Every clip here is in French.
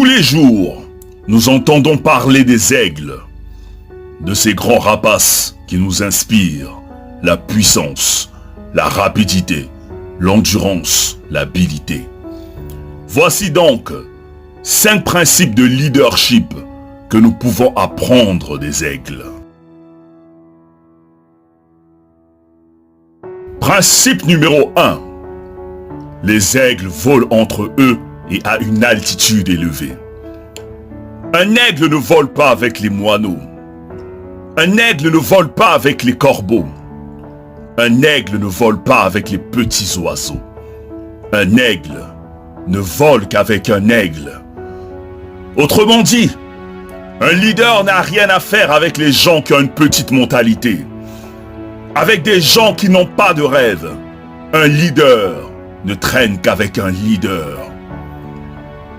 Tous les jours, nous entendons parler des aigles, de ces grands rapaces qui nous inspirent la puissance, la rapidité, l'endurance, l'habileté. Voici donc 5 principes de leadership que nous pouvons apprendre des aigles. Principe numéro 1. Les aigles volent entre eux et à une altitude élevée. Un aigle ne vole pas avec les moineaux. Un aigle ne vole pas avec les corbeaux. Un aigle ne vole pas avec les petits oiseaux. Un aigle ne vole qu'avec un aigle. Autrement dit, un leader n'a rien à faire avec les gens qui ont une petite mentalité. Avec des gens qui n'ont pas de rêve. Un leader ne traîne qu'avec un leader.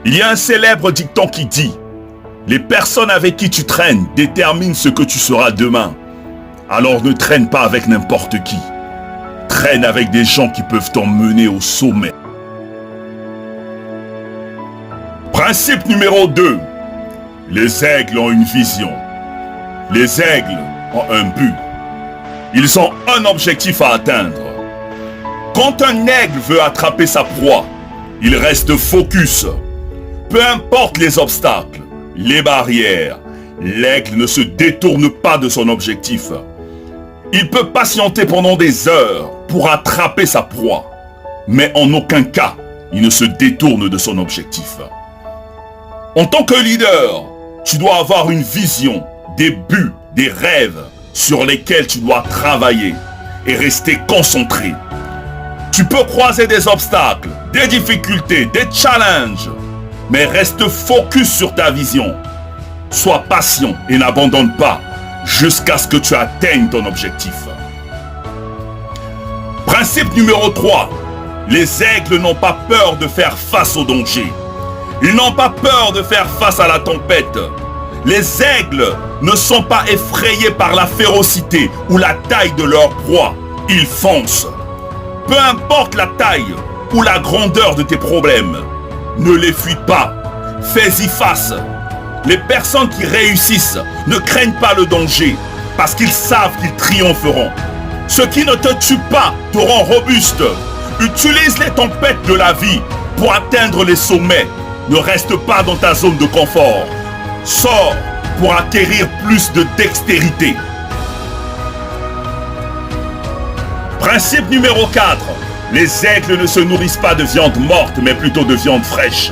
Il y a un célèbre dicton qui dit « Les personnes avec qui tu traînes déterminent ce que tu seras demain. Alors ne traîne pas avec n'importe qui. Traîne avec des gens qui peuvent t'emmener au sommet. » Principe numéro 2. Les aigles ont une vision. Les aigles ont un but. Ils ont un objectif à atteindre. Quand un aigle veut attraper sa proie, il reste focus. Peu importe les obstacles, les barrières, l'aigle ne se détourne pas de son objectif. Il peut patienter pendant des heures pour attraper sa proie, mais en aucun cas, il ne se détourne de son objectif. En tant que leader, tu dois avoir une vision, des buts, des rêves sur lesquels tu dois travailler et rester concentré. Tu peux croiser des obstacles, des difficultés, des challenges, mais reste focus sur ta vision. Sois patient et n'abandonne pas jusqu'à ce que tu atteignes ton objectif. Principe numéro 3. Les aigles n'ont pas peur de faire face au danger. Ils n'ont pas peur de faire face à la tempête. Les aigles ne sont pas effrayés par la férocité ou la taille de leur proie. Ils foncent. Peu importe la taille ou la grandeur de tes problèmes, ne les fuis pas. Fais-y face. Les personnes qui réussissent ne craignent pas le danger parce qu'ils savent qu'ils triompheront. Ceux qui ne te tuent pas te rendent robuste. Utilise les tempêtes de la vie pour atteindre les sommets. Ne reste pas dans ta zone de confort. Sors pour acquérir plus de dextérité. Principe numéro 4. Les aigles ne se nourrissent pas de viande morte, mais plutôt de viande fraîche.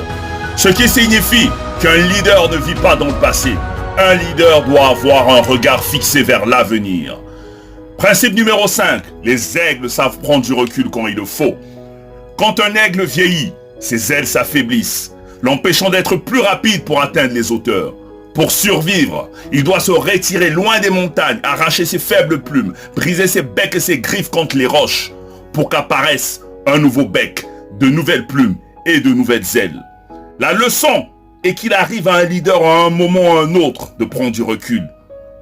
Ce qui signifie qu'un leader ne vit pas dans le passé. Un leader doit avoir un regard fixé vers l'avenir. Principe numéro 5. Les aigles savent prendre du recul quand il le faut. Quand un aigle vieillit, ses ailes s'affaiblissent, l'empêchant d'être plus rapide pour atteindre les hauteurs. Pour survivre, il doit se retirer loin des montagnes, arracher ses faibles plumes, briser ses becs et ses griffes contre les roches, pour qu'apparaisse un nouveau bec, de nouvelles plumes et de nouvelles ailes. La leçon est qu'il arrive à un leader à un moment ou à un autre de prendre du recul,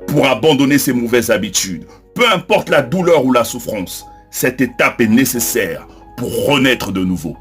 pour abandonner ses mauvaises habitudes. Peu importe la douleur ou la souffrance, cette étape est nécessaire pour renaître de nouveau.